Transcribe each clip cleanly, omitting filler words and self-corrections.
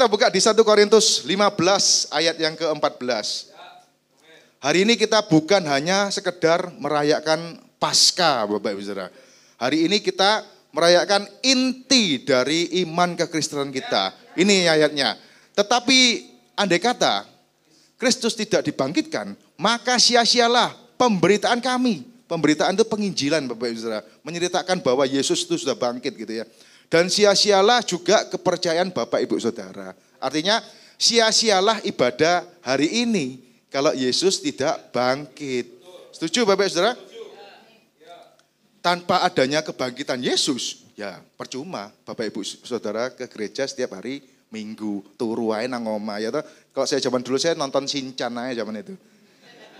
kita buka di 1 Korintus 15 ayat yang ke-14. Hari ini kita bukan hanya sekedar merayakan Paskah, Bapak Ibu Saudara. Hari ini kita merayakan inti dari iman kekristenan kita. Ini ayatnya. Tetapi andai kata Kristus tidak dibangkitkan, maka sia-sialah pemberitaan kami. Pemberitaan itu penginjilan, Bapak Ibu Saudara, menceritakan bahwa Yesus itu sudah bangkit gitu ya. Dan sia-sialah juga kepercayaan Bapak Ibu Saudara. Artinya sia-sialah ibadah hari ini kalau Yesus tidak bangkit. Setuju Bapak Ibu Saudara? Tanpa adanya kebangkitan Yesus, ya percuma Bapak Ibu Saudara ke gereja setiap hari Minggu, turu wae nang omah ya toh. Kalau saya zaman dulu saya nonton Shinchan aja zaman itu.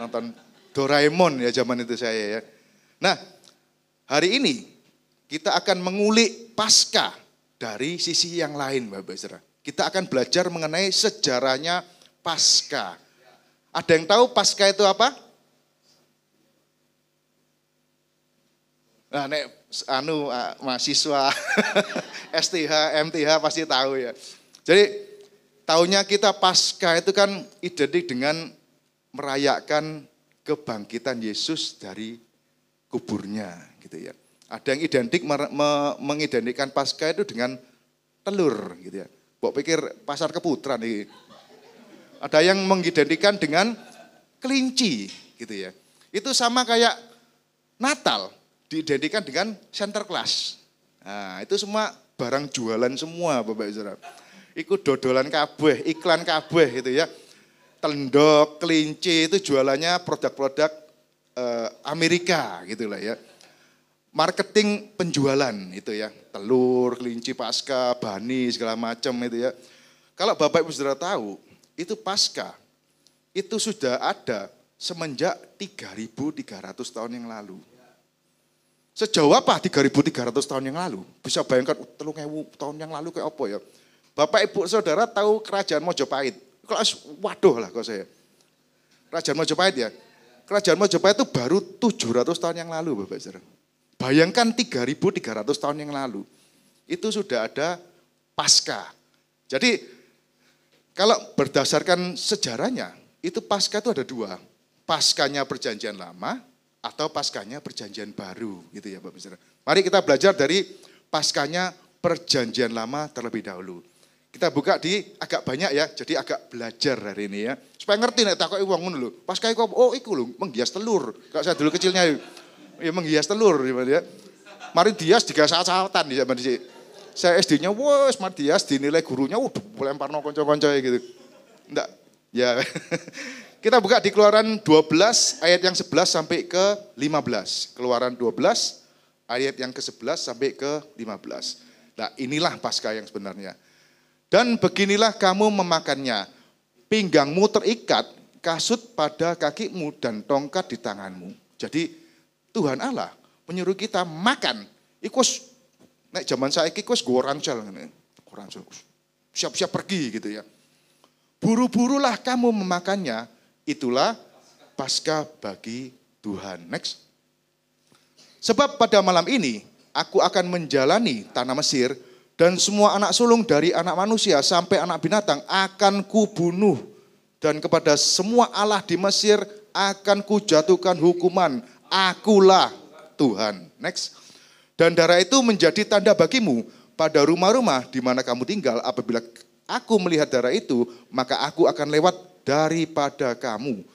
Nonton Doraemon ya zaman itu saya ya. Nah, hari ini kita akan mengulik Paskah dari sisi yang lain Bapak Saudara. Kita akan belajar mengenai sejarahnya Paskah. Ada yang tahu Paskah itu apa? Nah, nek mahasiswa STH, MTH pasti tahu ya. Jadi tahunya kita Paskah itu kan identik dengan merayakan kebangkitan Yesus dari kuburnya gitu ya. Ada yang identik mengidentikan Paskah itu dengan telur gitu ya. Mbok pikir pasar Keputra nih. Ada yang mengidentikan dengan kelinci gitu ya. Itu sama kayak Natal diidentikan dengan Sinterklas. Nah, itu semua barang jualan semua Bapak Ibu Saudara. Ikut dodolan kabeh, iklan kabeh gitu ya. Tendok, kelinci itu jualannya produk-produk Amerika gitu lah ya. Marketing penjualan itu ya. Telur, kelinci, Paskah, bani segala macam itu ya. Kalau Bapak Ibu Saudara tahu, itu Paskah itu sudah ada semenjak 3.300 tahun yang lalu. Sejauh apa 3.300 tahun yang lalu? Bisa bayangkan 3.000 tahun yang lalu kayak apa ya? Bapak Ibu Saudara tahu kerajaan Mojopahit? Waduh lah kok saya. Kerajaan Mojopahit ya. Kerajaan Mojopahit itu baru 700 tahun yang lalu Bapak Saudara. Bayangkan 3.300 tahun yang lalu. Itu sudah ada Paskah. Jadi kalau berdasarkan sejarahnya, itu Paskah itu ada dua. Paskahnya Perjanjian Lama atau Paskahnya Perjanjian Baru gitu ya Bapak Saudara. Mari kita belajar dari Paskahnya Perjanjian Lama terlebih dahulu. Kita buka di agak banyak ya, jadi agak belajar hari ini ya. Supaya ngerti nek takoki wong ngono lho. Paskah iku oh iku lho menghias telur. Kalau saya dulu kecilnya ya menghias telur ya. Mari dias digas-gasatan ya zaman dhisik. Saya SD-nya wes mari dias dinilai gurunya lemparno kanca-kanca gitu. Enggak. Ya. Kita buka di Keluaran 12 ayat yang 11 sampai ke 15. Keluaran 12 ayat yang ke-11 sampai ke 15. Nah, inilah Paskah yang sebenarnya. Dan beginilah kamu memakannya, pinggangmu terikat, kasut pada kakimu dan tongkat di tanganmu. Jadi Tuhan Allah menyuruh kita makan. Ikus nek zaman saiki wis go rancel ngene. Rancel. Siap-siap pergi gitu ya. Buru-burulah kamu memakannya, itulah Paskah bagi Tuhan. Next. Sebab pada malam ini aku akan menjalani tanah Mesir dan semua anak sulung dari anak manusia sampai anak binatang akan kubunuh. Dan kepada semua Allah di Mesir akan kujatuhkan hukuman. Akulah Tuhan. Next. Dan darah itu menjadi tanda bagimu pada rumah-rumah di mana kamu tinggal. Apabila aku melihat darah itu, maka aku akan lewat daripada kamu.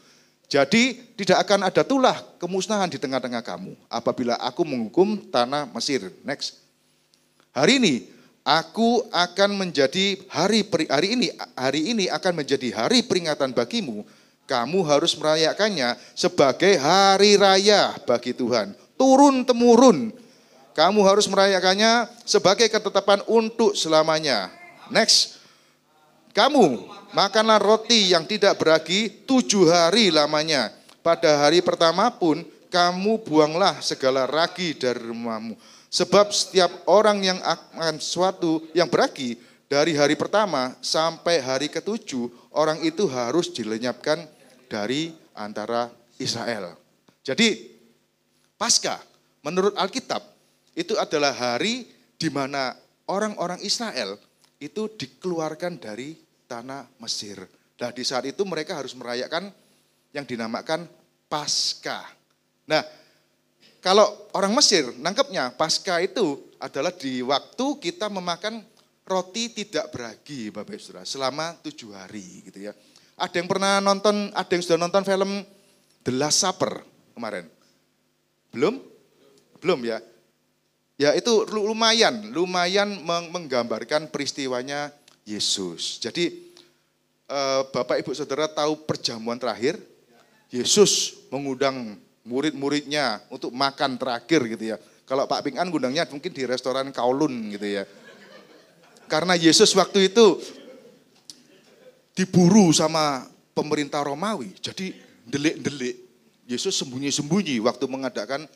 Jadi tidak akan ada tulah kemusnahan di tengah-tengah kamu apabila aku menghukum tanah Mesir. Next. Hari ini aku akan menjadi hari ini akan menjadi hari peringatan bagimu. Kamu harus merayakannya sebagai hari raya bagi Tuhan. Turun temurun. Kamu harus merayakannya sebagai ketetapan untuk selamanya. Next. Kamu makanlah roti yang tidak beragi 7 hari lamanya. Pada hari pertama pun kamu buanglah segala ragi dari rumahmu. Sebab setiap orang yang akan sesuatu yang beragi dari hari pertama sampai hari ke-7, orang itu harus dilenyapkan dari antara Israel. Jadi Paskah menurut Alkitab itu adalah hari di mana orang-orang Israel itu dikeluarkan dari tanah Mesir. Nah di saat itu mereka harus merayakan yang dinamakan Paskah. Nah kalau orang Mesir nangkepnya Paskah itu adalah di waktu kita memakan roti tidak beragi Bapak Ibu Saudara selama 7 hari gitu ya. Ada yang pernah nonton, ada yang sudah nonton film The Last Supper kemarin? Belum? Belum ya? Ya itu lumayan menggambarkan peristiwanya Yesus. Jadi Bapak Ibu Saudara tahu perjamuan terakhir? Yesus mengundang murid-muridnya untuk makan terakhir gitu ya. Kalau Pak Ping An ngundangnya mungkin di restoran Kowloon gitu ya. Karena Yesus waktu itu diburu sama pemerintah Romawi. Jadi delik-delik. Yesus sembunyi-sembunyi waktu mengadakan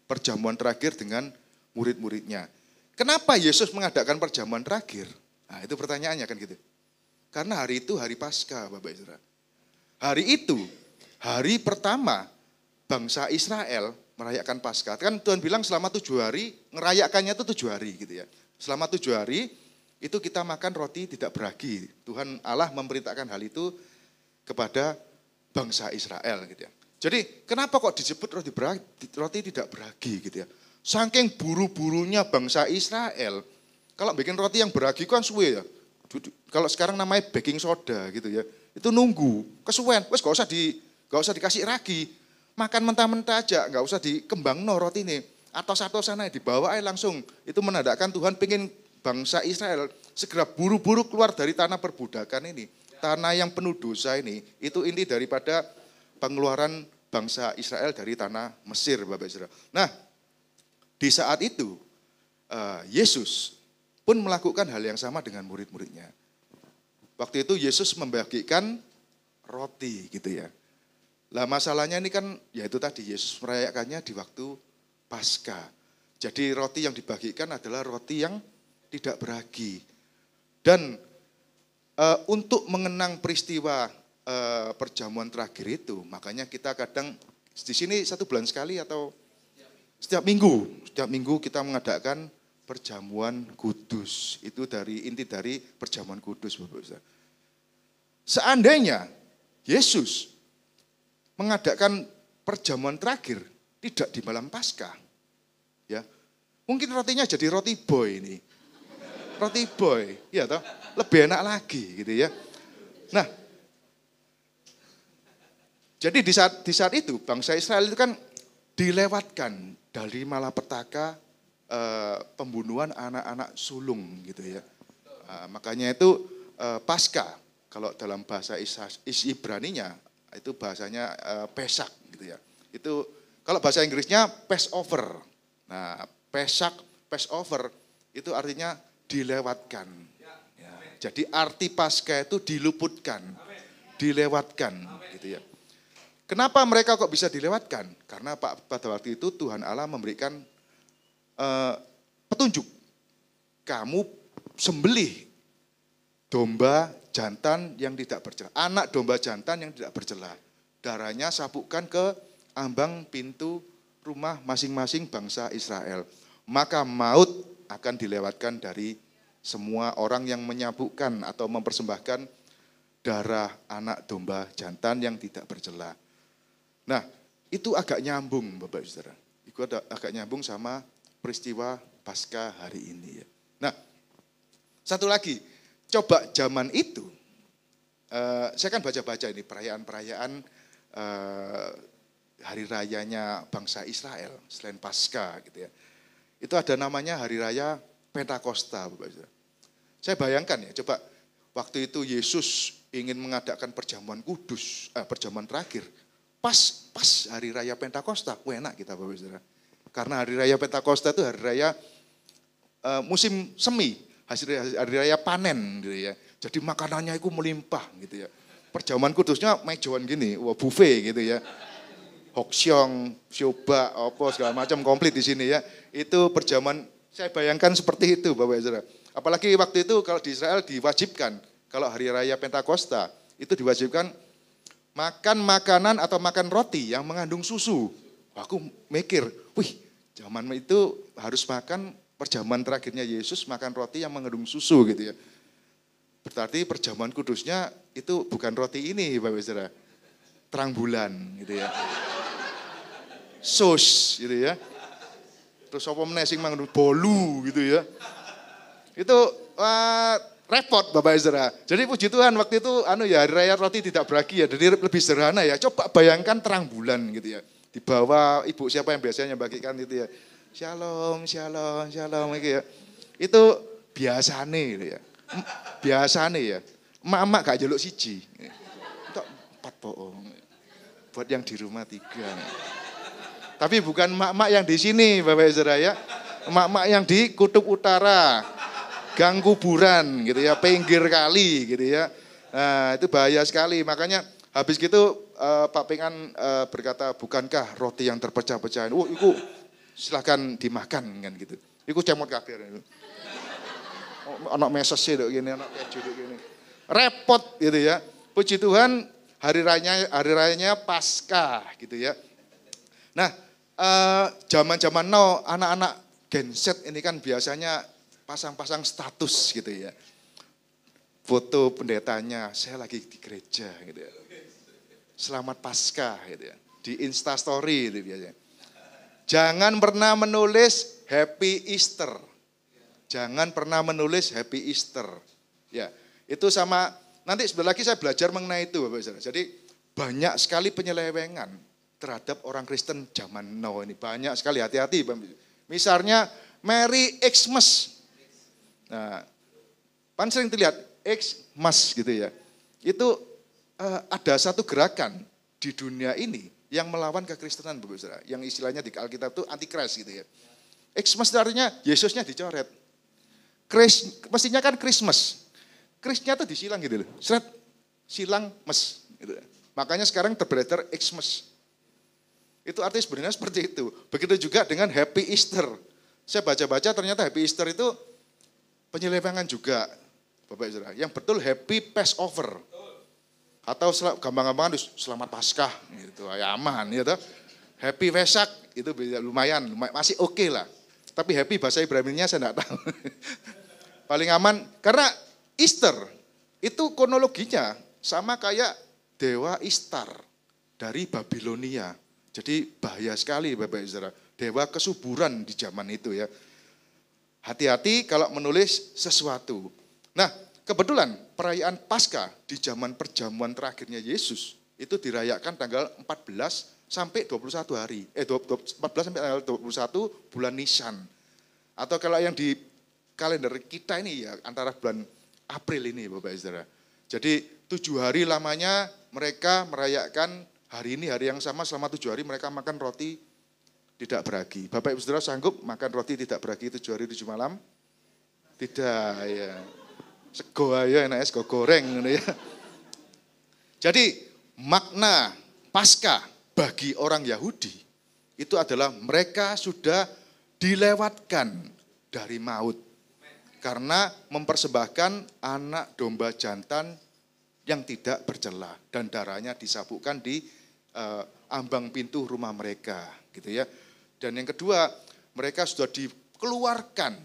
perjamuan terakhir dengan murid-muridnya. Kenapa Yesus mengadakan perjamuan terakhir? Nah itu pertanyaannya kan gitu. Karena hari itu hari Paskah Bapak Saudara. Hari itu, hari pertama bangsa Israel merayakan Paskah. Kan Tuhan bilang selama 7 hari, ngerayakannya itu 7 hari gitu ya. Selama 7 hari itu kita makan roti tidak beragi. Tuhan Allah memerintahkan hal itu kepada bangsa Israel gitu ya. Jadi kenapa kok disebut roti tidak beragi gitu ya. Saking buru-burunya bangsa Israel, kalau bikin roti yang beragi kan suwe ya. Kalau sekarang namanya baking soda gitu ya. Itu nunggu, kesuwen, wes gak usah dikasih ragi. Makan mentah-mentah aja, nggak usah dikembang roti ini. Atau sana dibawa aja langsung. Itu menandakan Tuhan pengen bangsa Israel segera buru-buru keluar dari tanah perbudakan ini. Tanah yang penuh dosa ini, itu inti daripada pengeluaran bangsa Israel dari tanah Mesir, Bapak Saudara. Nah, di saat itu Yesus pun melakukan hal yang sama dengan murid-muridnya. Waktu itu Yesus membagikan roti gitu ya. Lah masalahnya ini kan, ya itu tadi Yesus merayakannya di waktu Paskah. Jadi roti yang dibagikan adalah roti yang tidak beragi. Dan untuk mengenang peristiwa perjamuan terakhir itu, makanya kita kadang di sini 1 bulan sekali atau setiap minggu kita mengadakan perjamuan kudus. Itu inti dari perjamuan kudus Bapak Saudara. Seandainya Yesus mengadakan perjamuan terakhir tidak di malam Paskah, ya mungkin rotinya jadi roti boy ini, roti boy, ya toh lebih enak lagi gitu ya. Nah, jadi di saat itu bangsa Israel itu kan dilewatkan dari malapetaka pembunuhan anak-anak sulung gitu ya. Makanya itu Paskah kalau dalam bahasa Ibraninya itu bahasanya Pesak gitu ya. Itu kalau bahasa Inggrisnya Passover. Nah, Passover itu artinya dilewatkan. Ya, jadi arti Paskah itu diluputkan, dilewatkan gitu ya. Kenapa mereka kok bisa dilewatkan? Karena pada waktu itu Tuhan Allah memberikan petunjuk. Kamu sembelih domba jantan yang tidak bercela. Anak domba jantan yang tidak bercela. Darahnya sabukkan ke ambang pintu rumah masing-masing bangsa Israel. Maka maut akan dilewatkan dari semua orang yang menyabukkan atau mempersembahkan darah anak domba jantan yang tidak bercela. Nah, itu agak nyambung Bapak Ibu Saudara. Itu agak nyambung sama peristiwa Paskah hari ini ya. Nah, satu lagi, coba zaman itu, saya kan baca-baca ini perayaan-perayaan hari rayanya bangsa Israel selain Paskah gitu ya. Itu ada namanya hari raya Pentakosta Bapak Ibu. Saya bayangkan ya, coba waktu itu Yesus ingin mengadakan perjamuan kudus, perjamuan terakhir. Pas hari raya Pentakosta, enak kita Bapak Ibu. Karena hari raya Pentakosta itu hari raya musim semi, hari raya panen gitu ya. Jadi makanannya itu melimpah gitu ya. Perjamuan kudusnya mejoan gini, buffet gitu ya. Hoksyong, syoba, apa segala macam komplit di sini ya. Itu perjamuan, saya bayangkan seperti itu Bapak Ibu. Apalagi waktu itu kalau di Israel diwajibkan, kalau hari raya Pentakosta itu diwajibkan makan makanan atau makan roti yang mengandung susu. Aku mikir, wih zaman itu harus makan perjamuan terakhirnya Yesus makan roti yang mengandung susu gitu ya. Berarti perjamuan kudusnya itu bukan roti ini Bapak Saudara. Terang bulan gitu ya. Sus gitu ya. Terus apa meneh sing mangan bolu gitu ya. Itu repot Bapak Saudara. Jadi puji Tuhan waktu itu hari raya roti tidak beragi ya. Jadi lebih sederhana ya. Coba bayangkan terang bulan gitu ya. Di bawah ibu siapa yang biasanya bagikan gitu ya. Shalom, shalom, shalom gitu ya. Itu biasane gitu ya. Biasane ya. Emak-emak gak jeluk siji. Tok 4 bohong. Buat yang di rumah 3. Tapi bukan emak-emak yang di sini Bapak Saudara ya. Emak-emak yang di kutub utara. Gang kuburan gitu ya, pinggir kali gitu ya. Nah, itu bahaya sekali. Makanya habis gitu Pak Pengan berkata, bukankah roti yang terpecah-pecah? Itu silahkan dimakan kan gitu. Itu cemot kabeh. Anak meses sih gini, anak keju gini. Repot gitu ya. Puji Tuhan hari rayanya Paskah gitu ya. Nah, zaman-zaman now anak-anak Gen Z ini kan biasanya pasang-pasang status gitu ya. Foto pendetanya, saya lagi di gereja gitu ya. Selamat Paskah gitu ya. Di Instastory gitu biasanya. Jangan pernah menulis Happy Easter. Jangan pernah menulis Happy Easter. Ya, itu sama nanti sebentar lagi saya belajar mengenai itu Bapak Saudara. Jadi banyak sekali penyelewengan terhadap orang Kristen zaman now ini. Banyak sekali, hati-hati. Misalnya Merry Xmas. Nah, pan sering terlihat Xmas gitu ya. Itu ada satu gerakan di dunia ini yang melawan kekristenan Bapak Saudara. Yang istilahnya di Alkitab itu antikris gitu ya. Xmas itu artinya Yesusnya dicoret. Mestinya kan Christmas. Krisnya tuh disilang gitu loh. Seret, silang mes gitu. Makanya sekarang terberedar Xmas. Itu artinya sebenarnya seperti itu. Begitu juga dengan Happy Easter. Saya baca-baca ternyata Happy Easter itu penyelewengan juga, Bapak Saudara. Yang betul Happy Passover. Atau gampang-gampang selamat Paskah gitu, ya aman gitu. Happy Wesak itu lumayan masih oke lah. Tapi happy bahasa Ibrani-nya saya enggak tahu. Paling aman karena Easter itu kronologinya sama kayak dewa Ishtar dari Babilonia. Jadi bahaya sekali Bapak Saudara. Dewa kesuburan di zaman itu ya. Hati-hati kalau menulis sesuatu. Nah, kebetulan perayaan Paskah di zaman perjamuan terakhirnya Yesus itu dirayakan tanggal 14 sampai 21 hari. 14 sampai tanggal 21 bulan Nisan. Atau kalau yang di kalender kita ini ya antara bulan April ini Bapak Saudara. Jadi 7 hari lamanya mereka merayakan hari ini, hari yang sama selama 7 hari mereka makan roti tidak beragi. Bapak Ibu Saudara sanggup makan roti tidak beragi 7 hari 7 malam? Tidak ya. Sego aja enaknya sego goreng ya. Jadi makna Paskah bagi orang Yahudi itu adalah mereka sudah dilewatkan dari maut. Karena mempersembahkan anak domba jantan yang tidak bercela dan darahnya disabukkan di ambang pintu rumah mereka gitu ya. Dan yang kedua, mereka sudah dikeluarkan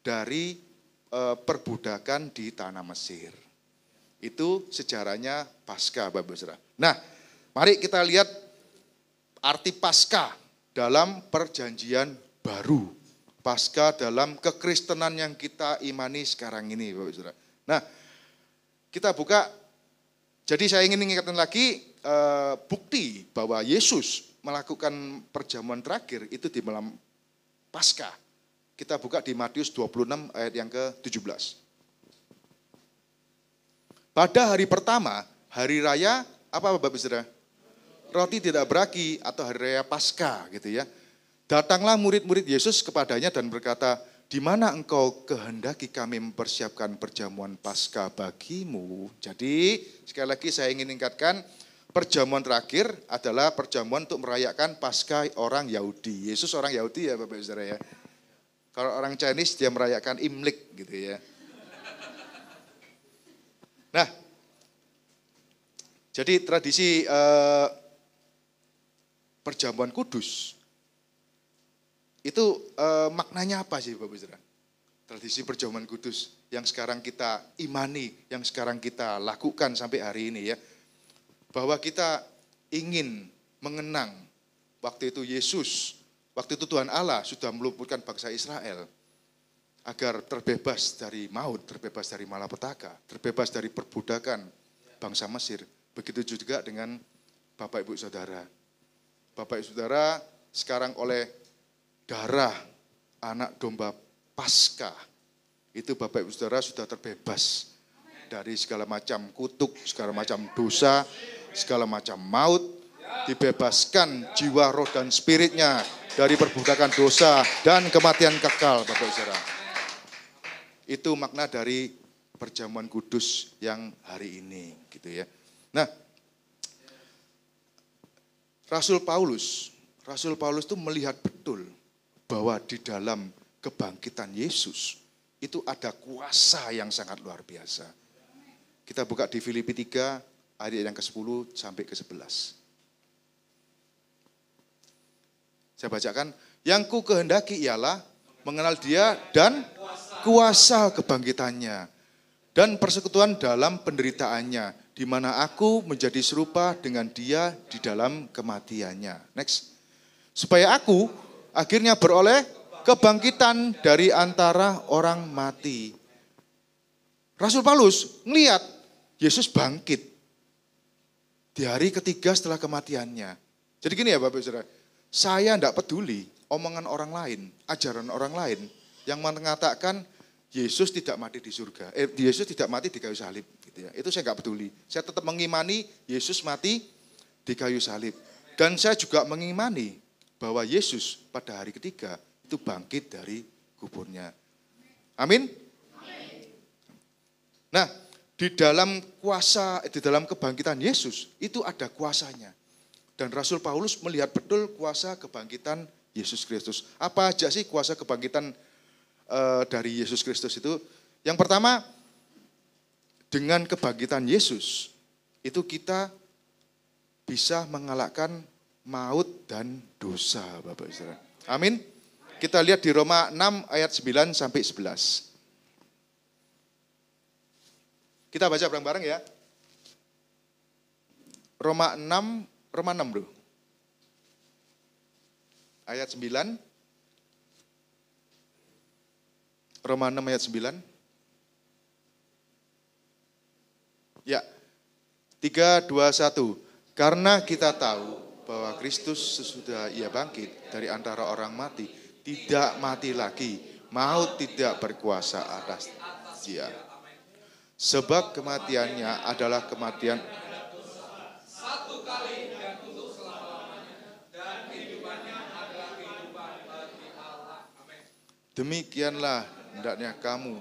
dari perbudakan di tanah Mesir. Itu sejarahnya Paskah Bapak Saudara. Nah, mari kita lihat arti Paskah dalam perjanjian baru. Paskah dalam kekristenan yang kita imani sekarang ini Bapak Saudara. Nah, kita buka, jadi saya ingin mengingatkan lagi bukti bahwa Yesus melakukan perjamuan terakhir itu di malam Paskah. Kita buka di Matius 26 ayat yang ke-17. Pada hari pertama, hari raya apa Bapak Saudara? Roti tidak beragi atau hari raya Paskah gitu ya. Datanglah murid-murid Yesus kepadanya dan berkata, di mana engkau kehendaki kami mempersiapkan perjamuan Paskah bagimu? Jadi sekali lagi saya ingin ingatkan, perjamuan terakhir adalah perjamuan untuk merayakan Paskah orang Yahudi. Yesus orang Yahudi ya Bapak Saudara ya. Kalau orang Chinese dia merayakan Imlek gitu ya. Nah, jadi tradisi perjamuan kudus itu maknanya apa sih Bapak Saudara? Tradisi perjamuan kudus. yang sekarang kita imani, yang sekarang kita lakukan sampai hari ini ya. Bahwa kita ingin mengenang waktu itu Yesus, waktu itu Tuhan Allah sudah meluputkan bangsa Israel agar terbebas dari maut, terbebas dari malapetaka, terbebas dari perbudakan bangsa Mesir. Begitu juga dengan Bapak Ibu Saudara. Bapak Ibu Saudara sekarang oleh darah anak domba Paskah, itu Bapak Ibu Saudara sudah terbebas dari segala macam kutuk, segala macam dosa, segala macam maut, dibebaskan jiwa, roh, dan spiritnya dari perbudakan dosa dan kematian kekal, Bapak Ibu Saudara. Itu makna dari perjamuan kudus yang hari ini, gitu ya. Nah, Rasul Paulus itu melihat betul bahwa di dalam kebangkitan Yesus itu ada kuasa yang sangat luar biasa. Kita buka di Filipi 3 ayat yang ke-10 sampai ke-11. Saya bacakan, yang ku kehendaki ialah mengenal Dia dan kuasa kebangkitannya dan persekutuan dalam penderitaannya, di mana aku menjadi serupa dengan Dia di dalam kematiannya. Next. Supaya aku akhirnya beroleh kebangkitan dari antara orang mati. Rasul Paulus melihat Yesus bangkit di hari ketiga setelah kematiannya. Jadi gini ya Bapak Saudara, saya tidak peduli omongan orang lain, ajaran orang lain yang mengatakan Yesus tidak mati di surga, Yesus tidak mati di kayu salib. Gitu ya. Itu saya nggak peduli. Saya tetap mengimani Yesus mati di kayu salib. Dan saya juga mengimani bahwa Yesus pada hari ketiga itu bangkit dari kuburnya. Amin. Nah, di dalam kuasa, di dalam kebangkitan Yesus itu ada kuasanya. Dan Rasul Paulus melihat betul kuasa kebangkitan Yesus Kristus. Apa aja sih kuasa kebangkitan dari Yesus Kristus itu? Yang pertama, dengan kebangkitan Yesus itu kita bisa mengalahkan maut dan dosa, Bapak Saudara. Amin. Kita lihat di Roma 6 ayat 9 sampai 11. Kita baca bareng-bareng ya. Roma 6 bro. Ayat 9. Roma 6 ayat 9. Ya. 3, 2, 1. Karena kita tahu bahwa Kristus sesudah Ia bangkit dari antara orang mati, tidak mati lagi, maut tidak berkuasa atas Dia. Sebab kematiannya adalah kematian satu kali dan untuk selama-lamanya, dan kehidupannya adalah kehidupan bagi Allah. Amin. Demikianlah hendaknya kamu,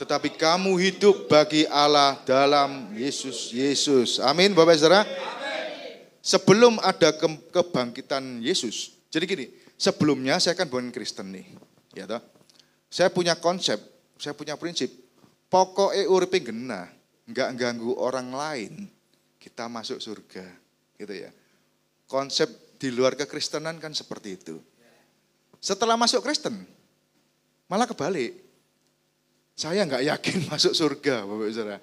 tetapi kamu hidup bagi Allah dalam Yesus. Amin, Bapak Saudara. Sebelum ada kebangkitan Yesus, jadi gini, sebelumnya saya kan bukan Kristen nih, ya toh. Saya punya konsep, saya punya prinsip, pokoknya uripe genah, enggak ganggu orang lain, kita masuk surga, gitu ya. Konsep di luar kekristenan kan seperti itu. Setelah masuk Kristen, malah kebalik. Saya enggak yakin masuk surga, Bapak Saudara.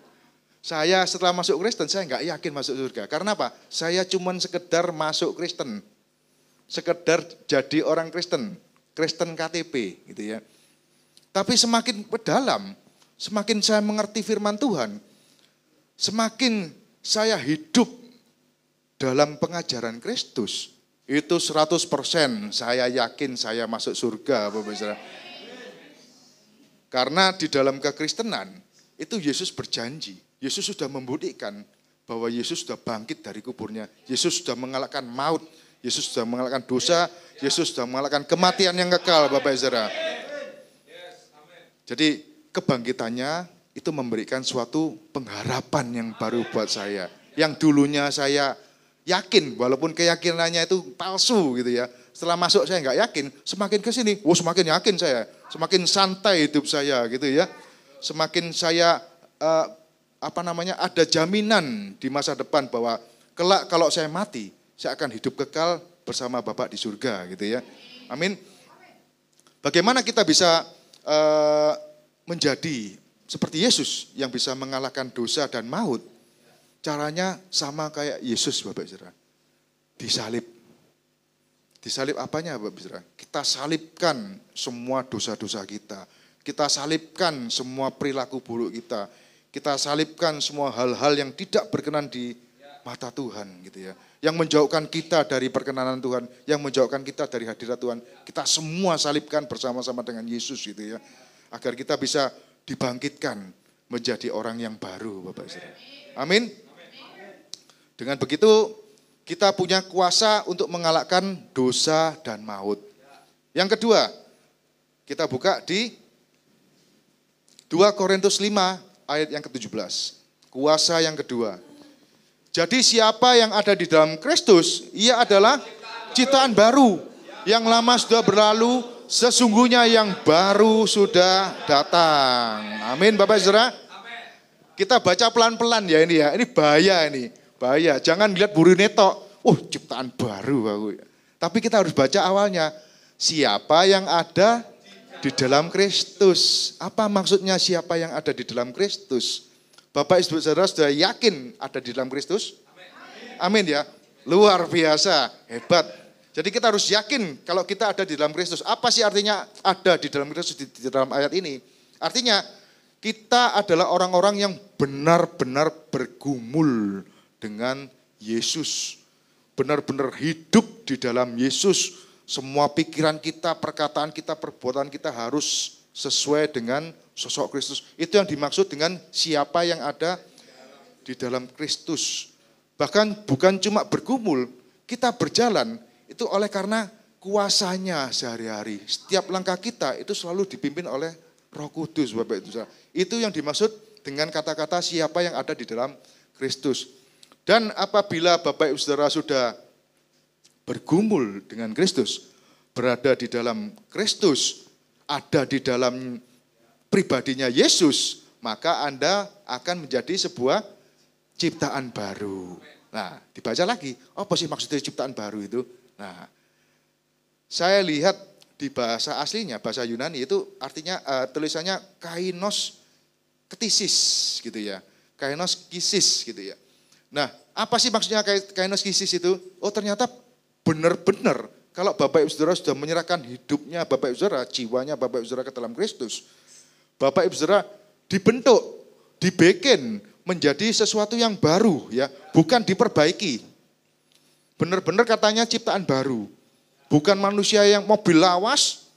Saya setelah masuk Kristen, saya enggak yakin masuk surga. Karena apa? Saya cuma sekedar masuk Kristen. Sekedar jadi orang Kristen, Kristen KTP, gitu ya. Tapi semakin berdalam, semakin saya mengerti firman Tuhan, semakin saya hidup dalam pengajaran Kristus, itu 100% saya yakin saya masuk surga, Bapak Saudara. Karena di dalam kekristenan, itu Yesus berjanji, Yesus sudah membuktikan bahwa Yesus sudah bangkit dari kuburnya, Yesus sudah mengalahkan maut, Yesus sudah mengalahkan dosa, Yesus sudah mengalahkan kematian yang kekal, Bapak Saudara. Jadi kebangkitannya itu memberikan suatu pengharapan yang baru buat saya. Yang dulunya saya yakin, walaupun keyakinannya itu palsu gitu ya. Setelah masuk saya nggak yakin, semakin ke sini, semakin yakin saya. Semakin santai hidup saya gitu ya. Semakin saya ada jaminan di masa depan bahwa kelak kalau saya mati, saya akan hidup kekal bersama Bapak di surga gitu ya. Amin. Bagaimana kita bisa menjadi seperti Yesus yang bisa mengalahkan dosa dan maut? Caranya sama kayak Yesus, Bapak Saudara. Disalib. Disalib apanya, Bapak Saudara? Kita salibkan semua dosa-dosa kita. Kita salibkan semua perilaku buruk kita. Kita salibkan semua hal-hal yang tidak berkenan di mata Tuhan gitu ya. Yang menjauhkan kita dari perkenanan Tuhan, yang menjauhkan kita dari hadirat Tuhan. Kita semua salibkan bersama-sama dengan Yesus gitu ya. Agar kita bisa dibangkitkan menjadi orang yang baru, Bapak Saudara. Amin. Dengan begitu kita punya kuasa untuk mengalahkan dosa dan maut. Yang kedua, kita buka di 2 Korintus 5 ayat yang ke-17. Kuasa yang kedua. Jadi siapa yang ada di dalam Kristus, ia adalah ciptaan baru. Yang lama sudah berlalu, sesungguhnya yang baru sudah datang. Amin, Bapak Saudara. Kita baca pelan-pelan ya ini ya. Ini bahaya ini. Bahaya. Jangan lihat burine tok. Oh, ciptaan baru aku. Tapi kita harus baca awalnya. Siapa yang ada di dalam Kristus. Apa maksudnya siapa yang ada di dalam Kristus? Bapak Ibu Saudara sudah yakin ada di dalam Kristus? Amin ya. Luar biasa, hebat. Jadi kita harus yakin kalau kita ada di dalam Kristus. Apa sih artinya ada di dalam Kristus di dalam ayat ini? Artinya kita adalah orang-orang yang benar-benar bergumul dengan Yesus. Benar-benar hidup di dalam Yesus. Semua pikiran kita, perkataan kita, perbuatan kita harus sesuai dengan sosok Kristus. Itu yang dimaksud dengan siapa yang ada di dalam Kristus. Bahkan bukan cuma bergumul, kita berjalan itu oleh karena kuasanya sehari-hari. Setiap langkah kita itu selalu dipimpin oleh Roh Kudus, Bapak Ibu Saudara. Itu yang dimaksud dengan kata-kata siapa yang ada di dalam Kristus. Dan apabila Bapak Ibu Saudara sudah bergumul dengan Kristus, berada di dalam Kristus, ada di dalam pribadinya Yesus, maka Anda akan menjadi sebuah ciptaan baru. Nah, dibaca lagi, apa sih maksudnya ciptaan baru itu? Nah, saya lihat di bahasa aslinya, bahasa Yunani itu artinya tulisannya kainos ktisis gitu ya. Kainos kisis gitu ya. Nah, apa sih maksudnya kainos kisis itu? Oh, ternyata benar-benar kalau Bapak Ibu Saudara sudah menyerahkan hidupnya Bapak Ibu Saudara, jiwanya Bapak Ibu Saudara ke dalam Kristus, Bapak Ibu Saudara dibentuk, dibikin menjadi sesuatu yang baru ya, bukan diperbaiki. Benar-benar katanya ciptaan baru. Bukan manusia yang mobil lawas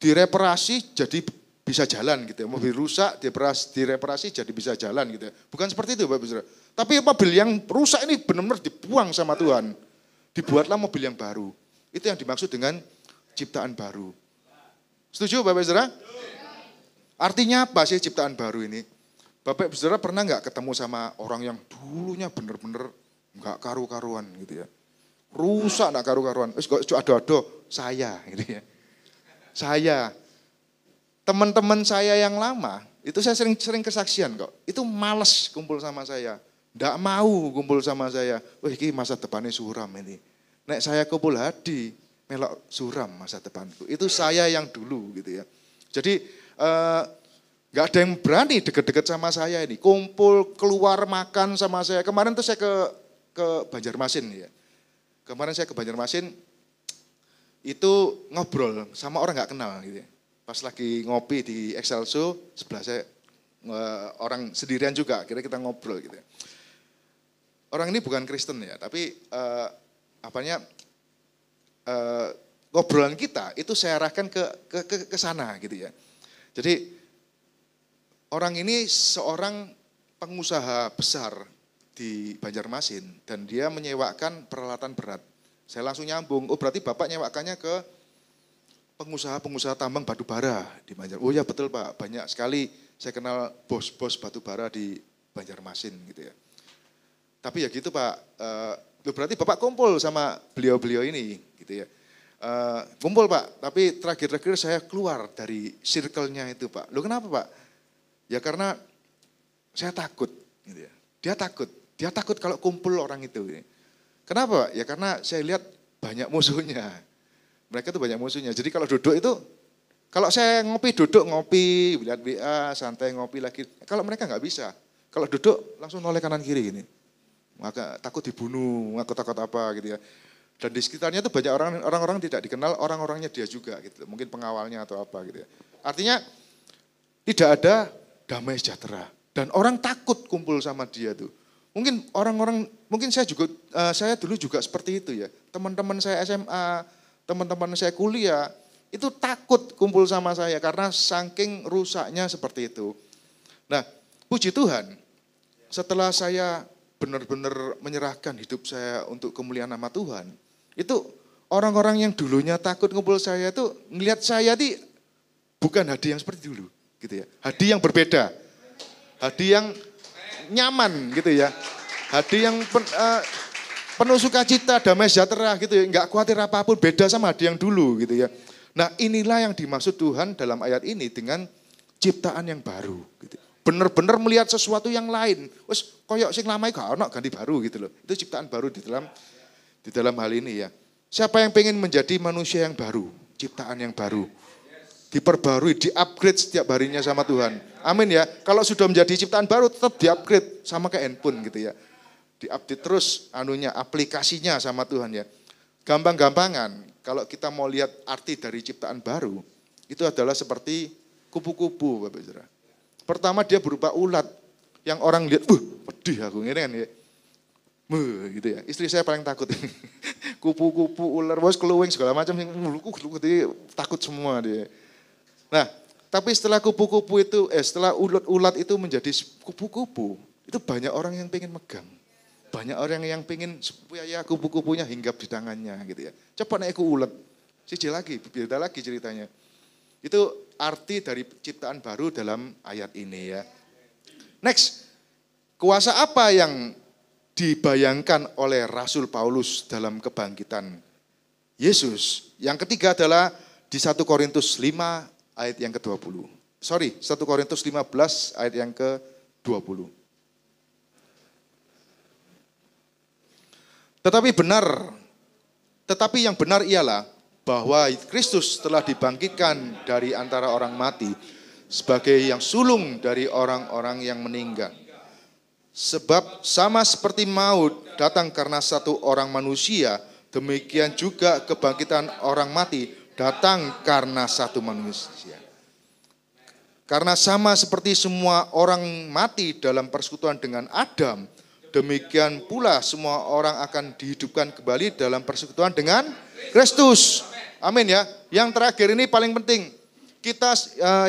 direparasi jadi bisa jalan gitu ya. Mobil rusak direparasi jadi bisa jalan gitu ya. Bukan seperti itu Bapak Ibu Saudara. Tapi mobil yang rusak ini benar-benar dibuang sama Tuhan. Dibuatlah mobil yang baru. Itu yang dimaksud dengan ciptaan baru. Setuju Bapak Ibu Saudara? Artinya apa sih ciptaan baru ini? Bapak Ibu Saudara pernah nggak ketemu sama orang yang dulunya benar-benar nggak karu-karuan gitu ya? Rusak nggak karu-karuan. Ado-ado saya gitu ya. Saya, teman-teman saya yang lama, itu saya sering kesaksian kok. Itu males kumpul sama saya. Nggak mau kumpul sama saya. Wah ini masa depannya suram ini. Nek saya kumpul hadi, melok suram masa depanku. Itu saya yang dulu gitu ya. Jadi nggak ada yang berani deket-deket sama saya ini. Kumpul, keluar, makan sama saya. Kemarin tuh saya ke Banjarmasin ya. Kemarin saya ke Banjarmasin, itu ngobrol sama orang nggak kenal gitu ya. Pas lagi ngopi di Excelso, sebelah saya orang sendirian juga, kira kita ngobrol gitu ya. Orang ini bukan Kristen ya, tapi ngobrolan kita itu saya arahkan ke sana gitu ya. Jadi orang ini seorang pengusaha besar di Banjarmasin dan dia menyewakan peralatan berat. Saya langsung nyambung, oh berarti Bapak nyewakannya ke pengusaha-pengusaha tambang batu bara di Banjar. Oh ya betul Pak, banyak sekali saya kenal bos-bos batu bara di Banjarmasin gitu ya. Tapi ya gitu Pak, berarti Bapak kumpul sama beliau-beliau ini gitu ya. Kumpul Pak, tapi terakhir-terakhir saya keluar dari circle-nya itu Pak. Loh kenapa Pak? Ya karena saya takut gitu ya. Dia takut kalau kumpul orang itu. Kenapa? Ya karena saya lihat banyak musuhnya. Mereka tuh banyak musuhnya. Jadi kalau duduk itu Kalau saya ngopi, duduk ngopi, lihat WA, santai ngopi lagi. Kalau mereka nggak bisa. Kalau duduk langsung noleh kanan kiri gini. Maka takut dibunuh, aku takut apa gitu ya. Dan di sekitarnya itu banyak orang-orang tidak dikenal, orang-orangnya dia juga gitu. Mungkin pengawalnya atau apa gitu ya. Artinya tidak ada damai sejahtera. Dan orang takut kumpul sama dia tuh. Mungkin saya dulu juga seperti itu ya. Teman-teman saya SMA, teman-teman saya kuliah, itu takut kumpul sama saya karena saking rusaknya seperti itu. Nah, puji Tuhan, setelah saya benar-benar menyerahkan hidup saya untuk kemuliaan nama Tuhan, itu orang-orang yang dulunya takut ngumpul saya itu ngelihat saya di bukan hadi yang seperti dulu, gitu ya. Hadi yang berbeda, hadi yang nyaman, gitu ya. Hadi yang penuh sukacita, damai sejahtera, gitu ya. Enggak khawatir apapun, beda sama hadi yang dulu, gitu ya. Nah, inilah yang dimaksud Tuhan dalam ayat ini dengan ciptaan yang baru, gitu. Benar-benar melihat sesuatu yang lain. Wes koyok sing lama gak ono ganti baru gitu loh. Itu ciptaan baru di dalam hal ini ya. Siapa yang pengen menjadi manusia yang baru, ciptaan yang baru. Diperbarui, di-upgrade setiap harinya sama Tuhan. Amin ya. Kalau sudah menjadi ciptaan baru tetap di-upgrade sama kayak handphone gitu ya. Di-update terus aplikasinya sama Tuhan ya. Gampang-gampangan kalau kita mau lihat arti dari ciptaan baru, itu adalah seperti kupu-kupu Bapak Saudara. Pertama dia berupa ulat yang orang lihat, pedih aku ini kan ya. Gitu ya. Istri saya paling takut. Kupu-kupu, ular, bos keluwing segala macam takut semua dia. Nah, tapi setelah kupu-kupu itu setelah ulat itu menjadi kupu-kupu, itu banyak orang yang pengen megang. Banyak orang yang pengen supaya kupu-kupunya hinggap di tangannya gitu ya. Cepat naik ke ulat. Beda lagi ceritanya. Itu arti dari ciptaan baru dalam ayat ini ya. Next, kuasa apa yang dibayangkan oleh Rasul Paulus dalam kebangkitan Yesus? Yang ketiga adalah di 1 Korintus 5 ayat yang ke-20. 1 Korintus 15 ayat yang ke-20. Tetapi yang benar ialah bahwa Kristus telah dibangkitkan dari antara orang mati sebagai yang sulung dari orang-orang yang meninggal. Sebab sama seperti maut datang karena satu orang manusia, demikian juga kebangkitan orang mati datang karena satu manusia. Karena sama seperti semua orang mati dalam persekutuan dengan Adam, demikian pula semua orang akan dihidupkan kembali dalam persekutuan dengan Kristus. Amin ya. Yang terakhir ini paling penting. Kita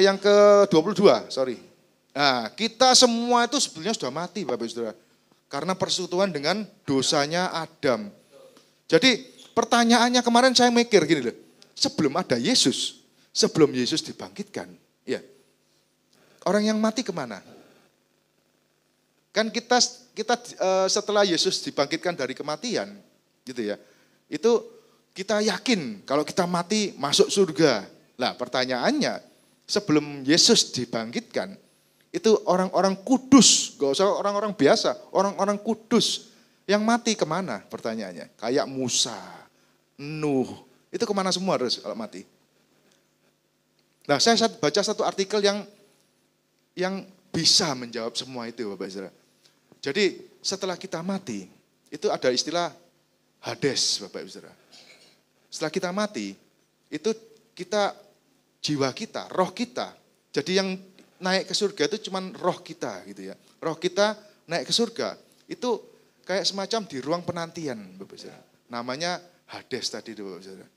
yang ke-22, Nah, kita semua itu sebenarnya sudah mati Bapak Saudara. Karena persekutuan dengan dosanya Adam. Jadi pertanyaannya kemarin saya mikir gini loh. Sebelum ada Yesus, sebelum Yesus dibangkitkan, ya. Orang yang mati kemana? Kan kita setelah Yesus dibangkitkan dari kematian, gitu ya. Itu kita yakin kalau kita mati masuk surga. Nah pertanyaannya, sebelum Yesus dibangkitkan, itu orang-orang kudus, gak usah orang-orang biasa, orang-orang kudus yang mati kemana pertanyaannya? Kayak Musa, Nuh, itu kemana semua harus kalau mati? Nah saya baca satu artikel yang bisa menjawab semua itu Bapak Saudara. Jadi setelah kita mati, itu ada istilah Hades Bapak Saudara. Setelah kita mati, itu jiwa kita, roh kita. Jadi yang naik ke surga itu cuman roh kita gitu ya. Roh kita naik ke surga, itu kayak semacam di ruang penantian Bapak Saudara. Namanya Hades tadi Bapak Saudara.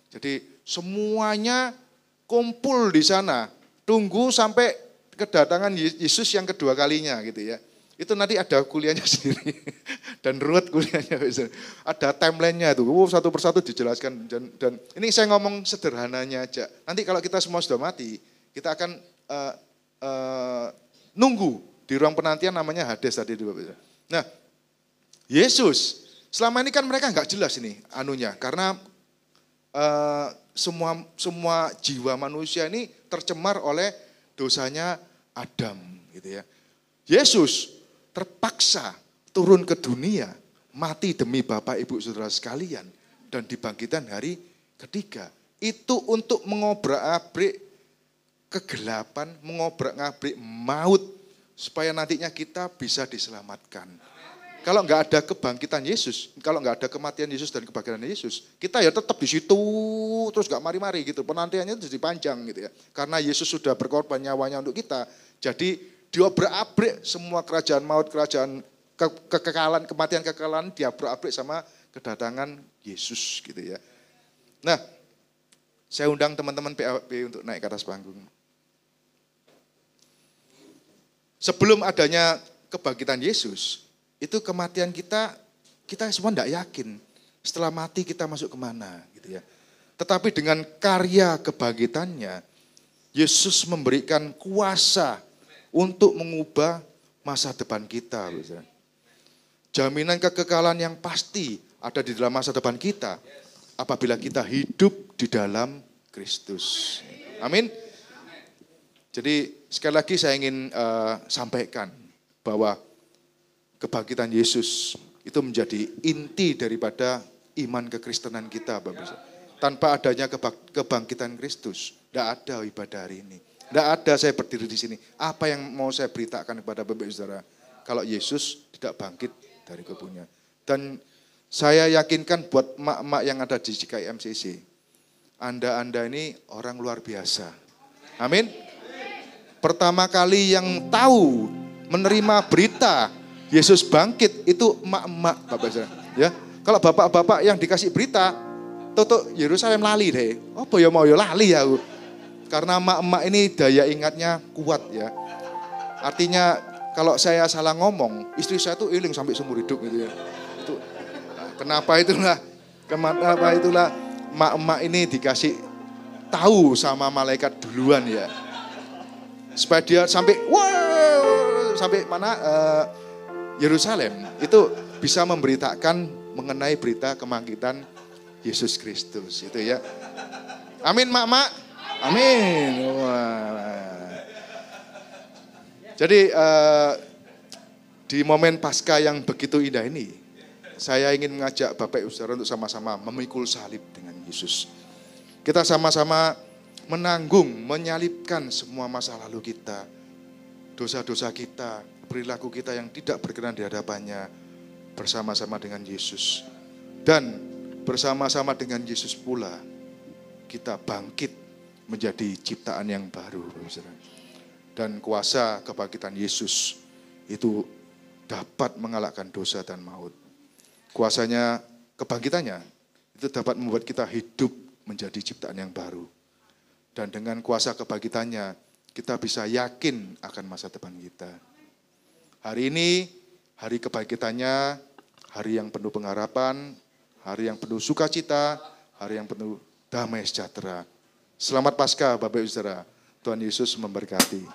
Jadi semuanya kumpul di sana, tunggu sampai kedatangan Yesus yang kedua kalinya gitu ya. Itu nanti ada kuliahnya sendiri dan ruwet kuliahnya. Ada timelinenya itu, satu persatu dijelaskan. Dan ini saya ngomong sederhananya aja. Nanti kalau kita semua sudah mati, kita akan nunggu di ruang penantian namanya Hades tadi. Nah, Yesus selama ini kan mereka nggak jelas ini anunya, karena semua jiwa manusia ini tercemar oleh dosanya Adam, gitu ya. Yesus terpaksa turun ke dunia, mati demi Bapak Ibu Saudara sekalian, dan dibangkitkan hari ketiga. Itu untuk mengobrak-abrik kegelapan, mengobrak-ngabrik maut, supaya nantinya kita bisa diselamatkan. Kalau nggak ada kebangkitan Yesus, kalau nggak ada kematian Yesus dan kebangkitan Yesus, kita ya tetap di situ terus nggak mari-mari gitu. Penantiannya jadi panjang gitu ya. Karena Yesus sudah berkorban nyawanya untuk kita. Jadi diobrak-abrik semua kerajaan maut, kerajaan kekekalan, kematian diobrak-abrik sama kedatangan Yesus gitu ya. Nah, saya undang teman-teman PAB untuk naik ke atas panggung. Sebelum adanya kebangkitan Yesus, itu kematian kita semua tidak yakin. Setelah mati kita masuk kemana gitu ya. Tetapi dengan karya kebangkitannya, Yesus memberikan kuasa untuk mengubah masa depan kita. Jaminan kekekalan yang pasti ada di dalam masa depan kita apabila kita hidup di dalam Kristus. Amin. Jadi sekali lagi saya ingin sampaikan bahwa kebangkitan Yesus itu menjadi inti daripada iman kekristenan kita, Bapak Ibu. Tanpa adanya kebangkitan Kristus, tidak ada ibadah hari ini. Tidak ada saya berdiri di sini. Apa yang mau saya beritakan kepada Bapak Ibu Saudara? Kalau Yesus tidak bangkit dari kuburnya. Dan saya yakinkan buat emak-emak yang ada di GKI MCC, Anda ini orang luar biasa. Amin. Pertama kali yang tahu menerima berita Yesus bangkit itu emak-emak, Bapak Saudara. Ya, kalau bapak-bapak yang dikasih berita, tutuk Yerusalem lali deh. Apa ya mau ya lali ya. Karena emak-emak ini daya ingatnya kuat ya. Artinya kalau saya salah ngomong, istri saya tuh iling sampai seumur hidup gitu ya. Itu kenapa itulah emak-emak ini dikasih tahu sama malaikat duluan ya. Supaya dia sampai mana Yerusalem itu bisa memberitakan mengenai berita kebangkitan Yesus Kristus itu ya. Amin, mak-mak. Amin. Wah. Jadi di momen Paskah yang begitu indah ini, saya ingin mengajak Bapak Ibu Saudara untuk sama-sama memikul salib dengan Yesus. Kita sama-sama menanggung, menyalibkan semua masa lalu kita, dosa-dosa kita, perilaku kita yang tidak berkenan di hadapannya bersama-sama dengan Yesus. Dan bersama-sama dengan Yesus pula kita bangkit menjadi ciptaan yang baru. Dan kuasa kebangkitan Yesus itu dapat mengalahkan dosa dan maut. Kuasanya, kebangkitannya itu dapat membuat kita hidup menjadi ciptaan yang baru. Dan dengan kuasa kebangkitannya kita bisa yakin akan masa depan kita. Hari ini, hari kebangkitannya, hari yang penuh pengharapan, hari yang penuh sukacita, hari yang penuh damai sejahtera. Selamat Paskah Bapak Ibu Saudara. Tuhan Yesus memberkati.